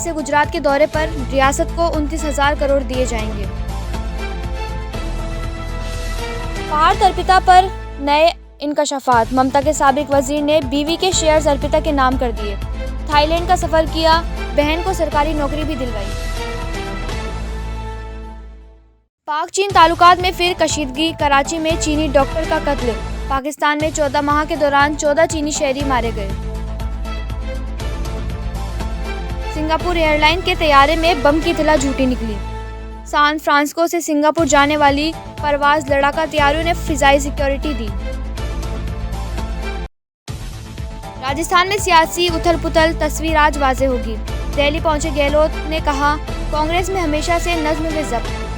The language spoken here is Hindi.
से गुजरात के दौरे पर, रियासत को 29,000 करोड़ दिए जाएंगे। पहाड़ अर्पिता पर नए इंकशाफात, ममता के साबिक वजीर ने बीवी के शेयर्स अर्पिता के नाम कर दिए। थाईलैंड का सफर किया, बहन को सरकारी नौकरी भी दिलवाई। पाक चीन ताल्लुकात में फिर कशीदगी, कराची में चीनी डॉक्टर का कत्ल। पाकिस्तान में 14 माह के दौरान 14 चीनी शहरी मारे गए। सिंगापुर एयरलाइन के तैयारे में बम की इत्तला झूठी निकली। सैन फ्रांसिस्को से सिंगापुर जाने वाली परवाज लड़ाका तैयारियों ने फिजाई सिक्योरिटी दी। राजस्थान में सियासी उथल-पुथल तस्वीर आज वाज़ेह होगी। दिल्ली पहुंचे गहलोत ने कहा, कांग्रेस में हमेशा से नज्म व ज़ब्त।